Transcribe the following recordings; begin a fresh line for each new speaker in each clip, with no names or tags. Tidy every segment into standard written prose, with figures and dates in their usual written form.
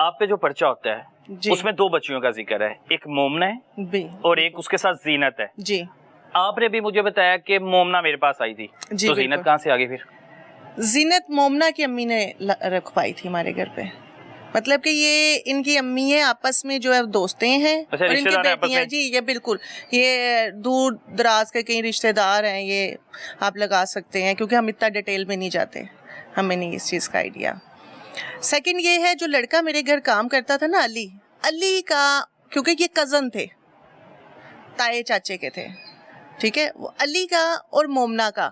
आप पे जो पर्चा होता है उसमें 2 बच्चियों का जिक्र है, एक मोमना है और एक उसके साथ जीनत है
जी।
आपने भी मुझे बताया कि मोमना मेरे पास आई थी, तो जीनत कहाँ से आ गई फिर?
जीनत मोमना की अम्मी ने रखवाई थी हमारे घर पे, मतलब कि ये इनकी अम्मी है, आपस में जो है दोस्तें हैं।
अच्छा,
और इनकी बेटियां जी, ये बिल्कुल ये दूर दराज के कई रिश्तेदार हैं, ये आप लगा सकते हैं, क्योंकि हम इतना डिटेल में नहीं जाते, हमें नहीं इस चीज़ का आइडिया। सेकंड ये है, जो लड़का मेरे घर काम करता था ना, अली का, क्योंकि ये कज़न थे, ताए चाचे के थे, ठीक है, वो अली का और मोमना का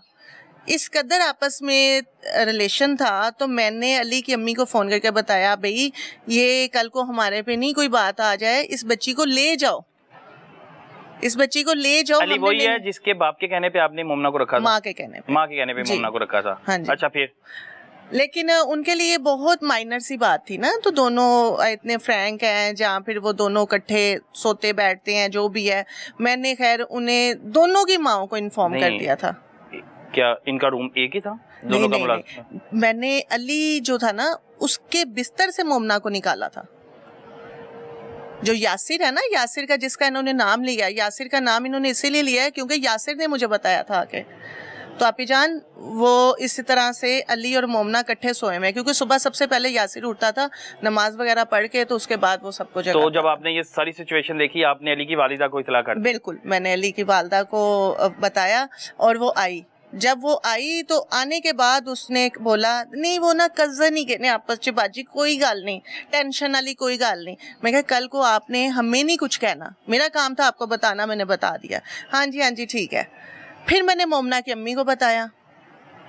इस कदर आपस में रिलेशन था, तो मैंने अली की अम्मी को फ़ोन करके बताया, भाई ये कल को हमारे पे नहीं कोई बात आ जाए, इस बच्ची को ले जाओ, इस बच्ची को ले जाओ।
अली वही है जिसके बाप के कहने पे आपने मोमना को रखा था?
माँ के कहने पे
मोमना को रखा था।
हाँ जी।
अच्छा, फिर?
लेकिन उनके लिए बहुत माइनर सी बात थी ना, तो दोनों इतने फ्रैंक हैं, जहाँ फिर वो दोनों इकट्ठे सोते बैठते हैं, जो भी है, मैंने खैर उन्हें दोनों की माओ को इन्फॉर्म कर दिया था।
क्या इनका रूम एक ही था दोनों का?
नहीं, मैंने अली जो था ना, उसके बिस्तर से मोमना को निकाला था। जो यासिर है ना, यासिर का जिसका इन्होंने नाम लिया, यासिर का नाम इन्होंने इसीलिए लिया है क्योंकि यासिर ने मुझे बताया था कि तो आपी जान वो इसी तरह से अली और मोमना इकट्ठे सोए में, क्योंकि सुबह सबसे पहले यासिर उठता था नमाज वगैरह पढ़ के, तो उसके बाद वो सबको जगाता।
तो जब आपने ये सारी सिचुएशन देखी, आपने अली की वालिदा को इतला कर?
बिल्कुल, मैंने अली की वालिदा को बताया और वो आई। जब वो आई तो आने के बाद उसने बोला, नहीं वो ना कज़न ही कहने आपस में, बाजी कोई गल नहीं, टेंशन वाली कोई गल नहीं। मैं कहा कल को आपने हमें नहीं कुछ कहना, मेरा काम था आपको बताना, मैंने बता दिया। हाँ जी ठीक है। फिर मैंने मोमना की अम्मी को बताया,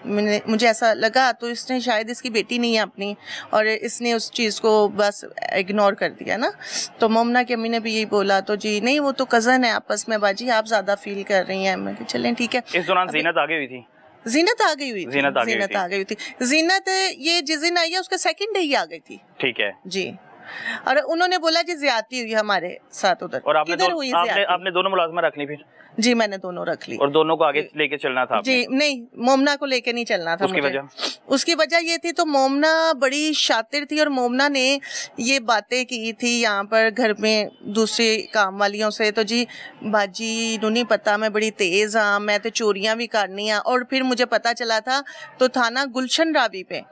मुझे ऐसा लगा तो इसने शायद इसकी बेटी नहीं है अपनी, और इसने उस चीज़ को बस इग्नोर कर दिया ना। तो मोमना की अम्मी ने भी यही बोला, तो जी नहीं वो तो कज़न है आपस में, बाजी आप ज़्यादा फील कर रही हैं। मैं चलें ठीक है।
इस दौरान जीनत आ गई हुई थी?
जीनत आ गई हुई थी। जीनत ये जिस दिन आई है उसके सेकंड डे ही आ गई थी।
ठीक है जी।
और उन्होंने बोला जी ज्यादती हुई हमारे साथ उधर।
और आपने दोनों मुलाजमा रख ली फिर?
जी मैंने दोनों रख ली।
और दोनों को आगे लेके चलना था आपने?
जी नहीं, मोमना को लेके नहीं चलना था। उसकी वजह ये थी, तो मोमना बड़ी शातिर थी और मोमना ने ये बातें की थी यहाँ पर घर में दूसरी काम वालियों से, तो जी बाजी नू नहीं पता मैं बड़ी तेज हाँ, मैं तो चोरियां भी करनी है। और फिर मुझे पता चला था तो थाना गुलशन रावी पे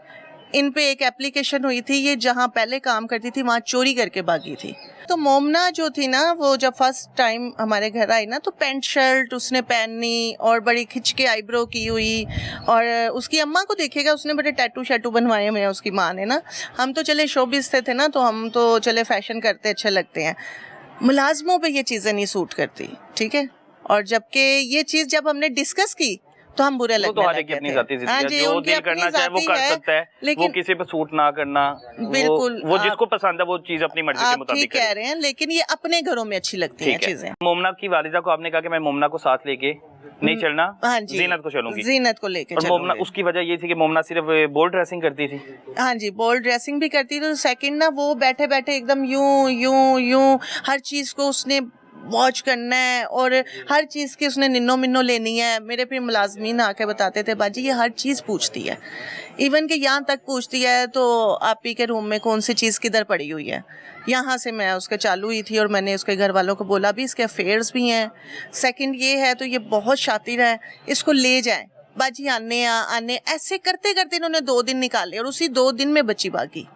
इन पे एक एप्लीकेशन हुई थी, ये जहाँ पहले काम करती थी वहाँ चोरी करके भागी थी। तो मोमना जो थी ना, वो जब फर्स्ट टाइम हमारे घर आई ना, तो पैंट शर्ट उसने पहनी और बड़ी खिंच के आईब्रो की हुई, और उसकी अम्मा को देखेगा उसने बड़े टैटू शैटू बनवाए हुए हैं उसकी माँ ने ना। हम तो चले शोबिस से थे ना, तो हम तो चले फैशन करते अच्छे लगते हैं, मुलाजमों पे ये चीज़ें नहीं सूट करती, ठीक है। और जबकि ये चीज़ जब हमने डिस्कस की तो हम बुरे लगने लगे थे।
हाँ जी, जो दिल करना चाहे वो कर सकता है, लेकिन वो किसी पे सूट ना करना, बिल्कुल वो जिसको पसंद है वो चीज अपनी मर्जी के मुताबिक
कह रहे हैं, लेकिन ये अपने घरों में अच्छी लगती हैं चीजें।
मोमना की वालिदा को आपने कहा कि मैं मोमना को साथ लेके नहीं चलना, हाँ जी, जीनत को चलूंगी, जीनत को लेके चलूंगी। मोमना, उसकी वजह ये थी कि मोमना सिर्फ बोल्ड ड्रेसिंग करती थी? हाँ जी, बोल्ड ड्रेसिंग भी करती थी। सेकंड ना, वो बैठे बैठे एकदम यूं हर चीज को उसने वॉच करना है और हर चीज़ की उसने निन्नो मिन्नो लेनी है। मेरे फिर मुलाजमीन आके बताते थे, बाजी ये हर चीज़ पूछती है, इवन कि यहाँ तक पूछती है तो आप ही के रूम में कौन सी चीज़ किधर पड़ी हुई है। यहाँ से मैं उसके चालू हुई थी और मैंने उसके घर वालों को बोला भी इसके अफेयर्स भी हैं। सेकंड ये है तो ये बहुत शातिर है, इसको ले जाएं बाजी, आने ऐसे करते करते इन्होंने 2 दिन निकाले और उसी 2 दिन में बच्ची भागी।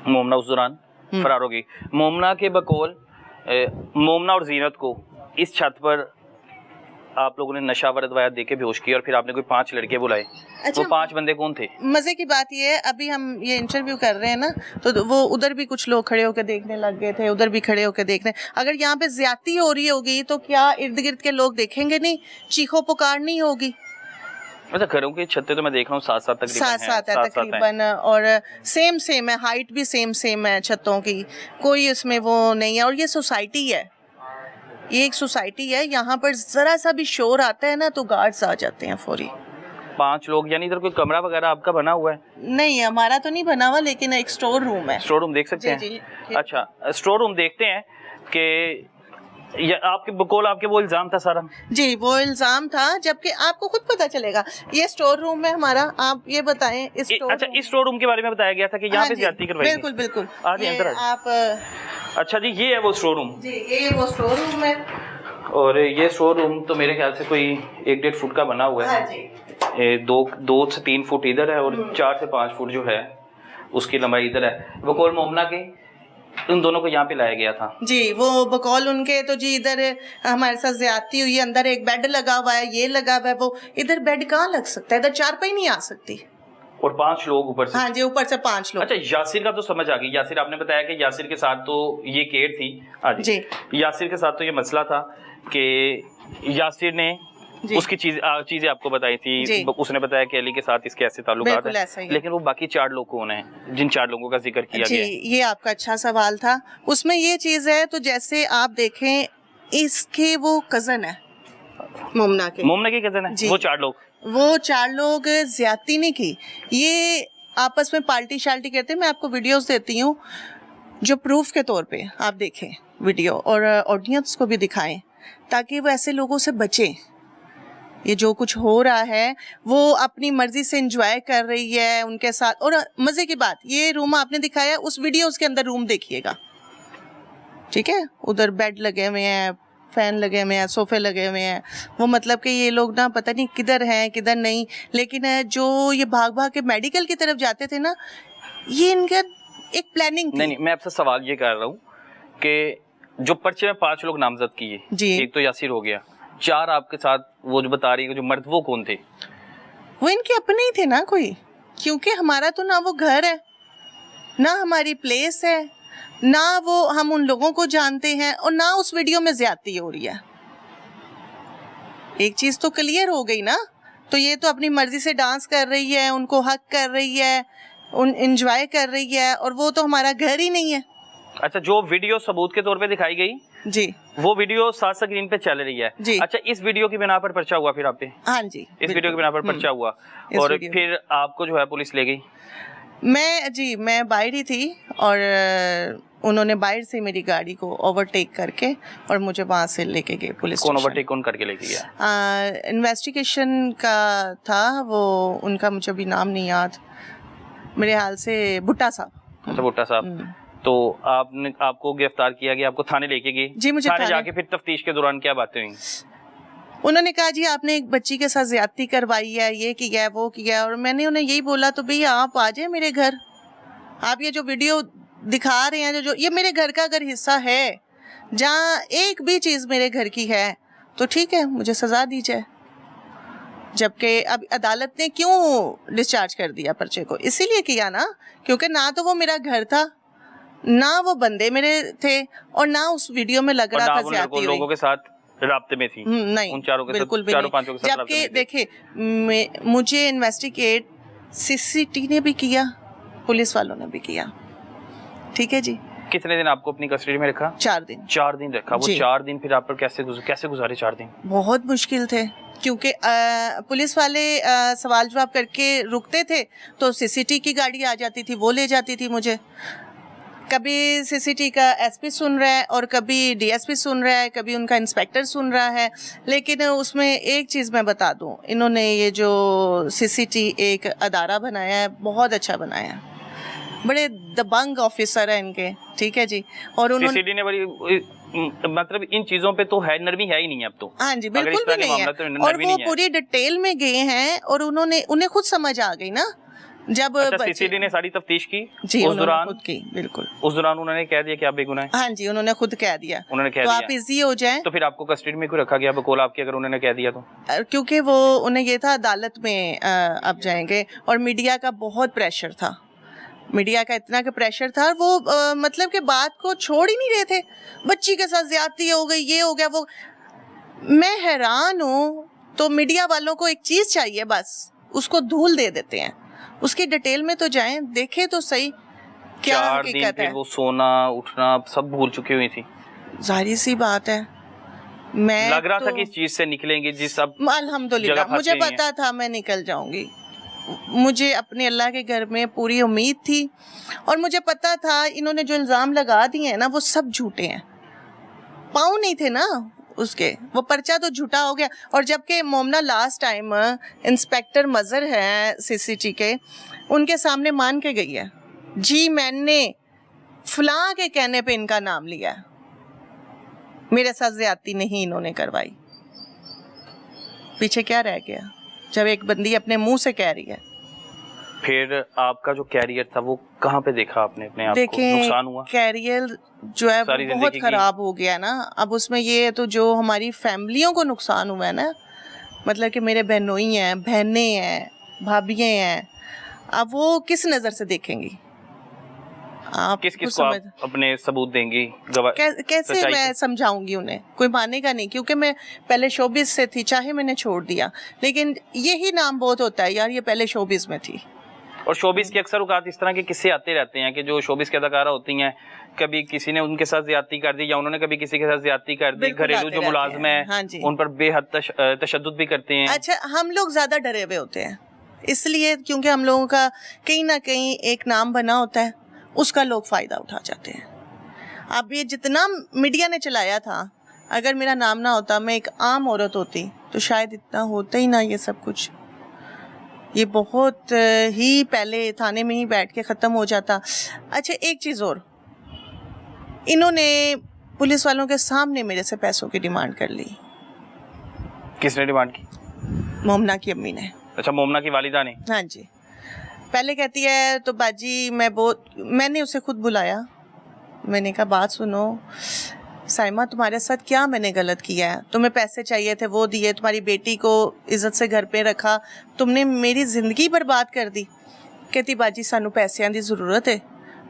मोमना उस दौरान फरार हो गई। मोमना के बकौल मोमना और जीनत को इस छत पर आप लोगों ने नशावर अदवायात देके बेहोश किया और फिर आपने कोई 5 लड़के बुलाए। अच्छा, वो 5 बंदे कौन थे? मजे की बात ये है, अभी हम ये इंटरव्यू कर रहे हैं ना, तो वो उधर भी कुछ लोग खड़े होकर देखने लग गए थे, उधर भी खड़े होकर देखने। अगर यहाँ पे ज्यादती हो रही होगी तो क्या इर्द गिर्द के लोग देखेंगे नहीं, चीखो पुकार नहीं होगी? अच्छा, घरों की छतें तो मैं देख रहा हूँ 7 है तकरीबन, और सेम है, हाइट भी सेम है छतों की, कोई इसमें वो नहीं है। और ये सोसाइटी है, ये एक सोसाइटी है, यहाँ पर जरा सा भी शोर आता है ना तो गार्ड्स आ जाते हैं फौरी। 5 लोग, यानी इधर कोई कमरा वगैरह आपका बना हुआ है? नहीं, हमारा तो नहीं बना हुआ, लेकिन एक स्टोर रूम है। स्टोर रूम देख सकते हैं? जी। अच्छा, स्टोर रूम देखते हैं कि आपके बकौल आपके वो इल्जाम था सारा?
जी वो इल्जाम था, जबकि आपको खुद पता चलेगा। ये स्टोर रूम है हमारा, आप ये बताएं इस स्टोर
अच्छा, इस स्टोर रूम के बारे में बताया गया था कि यहाँ पे ज्यादती करवाई?
बिल्कुल बिल्कुल।
आप अच्छा जी, ये है वो स्टोर रूम?
जी ये वो स्टोर रूम है।
और ये स्टोर रूम तो मेरे ख्याल से कोई 1-1.5 फुट का बना हुआ है।
हाँ जी।
2 से 3 फुट इधर है और 4 से 5 फुट जो है उसकी लंबाई इधर है। बकौल मोमना के उन दोनों को यहाँ पे लाया गया था
जी। वो बकौल उनके तो जी इधर हमारे साथ ज्यादती हुई, अंदर एक बेड लगा हुआ है, ये लगा हुआ है, वो इधर बेड कहाँ लग सकता है, इधर चारपाई नहीं आ सकती।
और 5 लोग ऊपर से?
हाँ जी, ऊपर से 5 लोग।
अच्छा, यासिर का तो समझ आ गई। यासिर, आपने बताया कि यासिर के साथ तो ये केयर थी। हाँ जी। यासिर के साथ तो ये मसला था कि यासिर ने उसकी चीजें आपको बताई थी। उसने बताया कि अली के साथ इसके ऐसे ताल्लुकात हैं, लेकिन वो बाकी 4 लोग कौन हैं जिन 4 लोगों का जिक्र किया गया?
ये आपका अच्छा सवाल था। उसमें ये चीज है, तो जैसे आप देखें इसके वो कजन है मोमना की
कजन है वो
4 लोग ज्यादती नहीं की, ये आपस में पार्टी शाल्टी करते हैं। मैं आपको वीडियोस देती हूँ जो प्रूफ के तौर पे आप देखें वीडियो, और ऑडियंस को भी दिखाएं ताकि वो ऐसे लोगों से बचें। ये जो कुछ हो रहा है वो अपनी मर्जी से एंजॉय कर रही है उनके साथ। और मजे की बात, ये रूम आपने दिखाया, उस वीडियो के अंदर रूम देखिएगा, ठीक है? उधर बेड लगे हुए हैं, फैन लगे हुए हैं, सोफे लगे हुए हैं। वो मतलब कि ये लोग ना पता नहीं किधर हैं किधर नहीं। लेकिन जो ये भाग भाग के मेडिकल की तरफ जाते थे ना, ये इनका एक प्लानिंग थी।
नहीं, मैं आपसे सवाल ये कर रहा हूँ कि जो पर्चे में 5 लोग नामजद किए, एक तो यासिर हो गया, 4 आपके साथ वो जो बता रही है जो मर्द, वो कौन थे?
वो इनके अपने ही थे ना कोई, क्योंकि हमारा तो ना वो घर है ना हमारी प्लेस है, ना वो हम उन लोगों को जानते हैं, और ना उस वीडियो में ज्यादती हो रही है। एक चीज तो क्लियर हो गई ना। तो ये तो अपनी मर्जी से डांस कर रही है, उनको हक कर रही है, एंजॉय कर रही है, और वो तो हमारा घर ही नहीं है।
अच्छा, जो वीडियो सबूत के तौर पे दिखाई गई
जी,
वो वीडियो साथ स्क्रीन पे चल रही है
जी।
अच्छा, इस वीडियो की बिना पर पर्चा हुआ फिर आप पे?
हाँ जी,
इस वीडियो की बिना पर पर्चा हुआ और फिर आपको जो है पुलिस ले गई?
मैं बाहर ही थी और उन्होंने बाहर से मेरी गाड़ी को ओवरटेक करके और मुझे वहाँ से लेके गए पुलिस स्टेशन।
कौन ओवरटेक कौन करके लेके गया?
इन्वेस्टिगेशन का था वो, उनका मुझे अभी नाम नहीं याद, मेरे हाल से भुट्टा साहब।
अच्छा, भुट्टा साहब। तो आपको गिरफ्तार किया गया, आपको थाने लेके गए?
जी, मुझे
थाने जाके फिर तफ्तीश के दौरान क्या बातें हुई?
उन्होंने कहा जी आपने एक बच्ची के साथ ज्यादती करवाई है, ये किया है वो किया है, और मैंने उन्हें यही बोला तो भैया आप आ जाए मेरे घर, आप ये जो वीडियो दिखा रहे हैं जो ये मेरे घर का अगर हिस्सा है, जहाँ एक भी चीज़ मेरे घर की है तो ठीक है, मुझे सज़ा दी जाए। जबकि अब अदालत ने क्यों डिस्चार्ज कर दिया पर्चे को? इसीलिए किया ना, क्योंकि ना तो वो मेरा घर था, ना वो बंदे मेरे थे, और ना उस वीडियो में लग रहा था ज्यादती हुई।
लोगों के साथ राब्ते में थी?
नहीं,
उन चारों के
बिल्कुल
साथ, चारों पांचों के साथ।
जबकि देखिए मुझे इन्वेस्टिगेट सीसीटी ने भी किया, पुलिस वालों ने भी किया, ठीक है जी।
कितने दिन आपको अपनी कस्टडी में रखा?
4 दिन।
4 दिन रखा। वो 4 दिन फिर आप पर कैसे गुजारे 4 दिन?
बहुत मुश्किल थे, क्योंकि पुलिस वाले सवाल जवाब करके रुकते थे तो सीसीटी की गाड़ी आ जाती थी, वो ले जाती थी मुझे। कभी सीसीटी का एसपी सुन रहा है और कभी डीएसपी सुन रहा है, कभी उनका इंस्पेक्टर सुन रहा है। लेकिन उसमें एक चीज़ मैं बता दूं, इन्होंने ये जो सीसीटी एक अदारा बनाया है, बहुत अच्छा बनाया है, बड़े दबंग ऑफिसर है इनके, ठीक है जी। और उन्होंने
सीसीटी ने बड़ी मतलब इन चीजों पे तो है नरमी है ही नहीं अब तो।
हाँ जी, बिल्कुल भी नहीं है। और वो पूरी डिटेल में गए हैं और उन्हें खुद समझ आ गई ना जब
सीसीटी ने सारी तफ्तीश की
जी, उस दौरान खुद की, बिल्कुल
उस दौरान उन्होंने कह दिया कि आप बेगुनाह हैं।
हाँ जी, उन्होंने खुद कह दिया,
तो
आप इजी हो जाएं।
तो फिर आपको कस्टडी में क्यों रखा गया बकौल आपकी, अगर उन्होंने कह दिया तो?
क्योंकि वो उन्हें ये था अदालत में अब जाएंगे, और मीडिया का बहुत प्रेशर था, मीडिया का इतना का प्रेशर था, वो मतलब कि बात को छोड़ ही नहीं रहे थे। बच्ची के साथ ज्यादती हो गई, ये हो गया वो। मैं हैरान हूँ। तो मीडिया वालों को एक चीज़ चाहिए, बस उसको धूल दे देते हैं, उसकी डिटेल में तो जाएं, देखें तो सही क्या हकीकत है।
वो सोना उठना सब भूल चुकी हुई थी,
जाहिर सी बात है। मैं
लग रहा था कि इस चीज से निकलेंगे जिस अब
अल्हम्दुलिल्लाह मुझे पता था मैं निकल जाऊंगी, मुझे अपने अल्लाह के घर में पूरी उम्मीद थी, और मुझे पता था इन्होंने जो इल्ज़ाम लगा दिए हैं ना वो सब झूठे हैं, पाँव नहीं थे ना उसके, वो पर्चा तो झूठा हो गया। और जबकि मोमना लास्ट टाइम इंस्पेक्टर मज़र है सीसीटी के, उनके सामने मान के गई है, जी मैंने फलां के कहने पे इनका नाम लिया है, मेरे साथ ज्यादती नहीं इन्होंने करवाई। पीछे क्या रह गया जब एक बंदी अपने मुंह से कह रही है।
फिर आपका जो कैरियर था वो कहाँ पे देखा आपने अपने आप को? नुकसान हुआ?
कैरियर जो है वो बहुत खराब हो गया ना। अब उसमें ये है तो जो हमारी फैमिलियों को नुकसान हुआ है ना, मतलब कि मेरे बहनोई हैं, बहनें हैं, भाभियाँ हैं, अब वो किस नज़र से देखेंगी? आप
किस को आप अपने सबूत देंगी?
कैसे मैं समझाऊंगी उन्हें? कोई मानेगा नहीं, क्योंकि मैं पहले शोबिस से थी, चाहे मैंने छोड़ दिया, लेकिन यही नाम बहुत होता है यार, ये पहले शोबिस में थी।
और शोबिस के अक्सर औकात इस तरह के किस्से आते रहते हैं कि जो शोबिस की अदाकारा होती हैं, कभी किसी ने उनके साथ ज्यादती कर दी या उन्होंने कभी किसी के साथ ज्यादती कर दी, घरेलू जो मुलाजिम है
हाँ
उन पर बेहद तशद्दुद भी करते हैं।
अच्छा, हम लोग ज्यादा डरे हुए होते हैं इसलिए क्योंकि हम लोगों का कहीं ना कहीं एक नाम बना होता है, उसका लोग फ़ायदा उठा जाते हैं। अब ये जितना मीडिया ने चलाया था, अगर मेरा नाम ना होता, मैं एक आम औरत होती, तो शायद इतना होता ही ना ये सब कुछ। ये बहुत ही पहले थाने में ही बैठ के ख़त्म हो जाता। अच्छा, एक चीज़ और, इन्होंने पुलिस वालों के सामने मेरे से पैसों की डिमांड कर ली।
किसने डिमांड की?
मोमना की अम्मी ने।
अच्छा, मोमना की वालिदा ने?
हाँ जी। पहले कहती है तो बाजी मैंने उसे खुद बुलाया, मैंने कहा बात सुनो साइमा, तुम्हारे साथ क्या मैंने गलत किया है? तुम्हें पैसे चाहिए थे वो दिए, तुम्हारी बेटी को इज्जत से घर पे रखा, तुमने मेरी ज़िंदगी बर्बाद कर दी। कहती बाजी सानू पैसों की ज़रूरत है,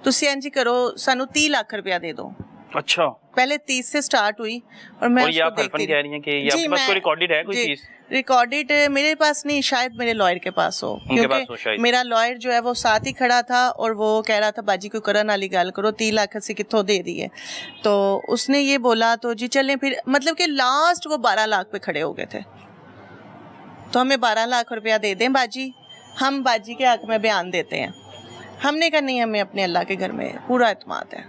तुसी इंज करो सानू 30 लाख रुपया दे दो।
अच्छा,
पहले 30 से स्टार्ट हुई और मैं उसको देखती
कह रही हैं कि ये आपके पास कोई रिकॉर्डेड है कोई चीज़?
रिकॉर्डेड मेरे पास नहीं, शायद मेरे लॉयर के पास हो, क्योंकि मेरा लॉयर जो है वो साथ ही खड़ा था और वो कह रहा था बाजी को करन वाली गल करो, 30 लाख से कितों दे दिए। तो उसने ये बोला तो जी चलें फिर, मतलब कि लास्ट वो 12 लाख पे खड़े हो गए थे। तो हमें 12 लाख रुपया दे दें बाजी, हम बाजी के हक में बयान देते हैं। हमने कहा नहीं, हमें अपने अल्लाह के घर में पूरा एतमाद है।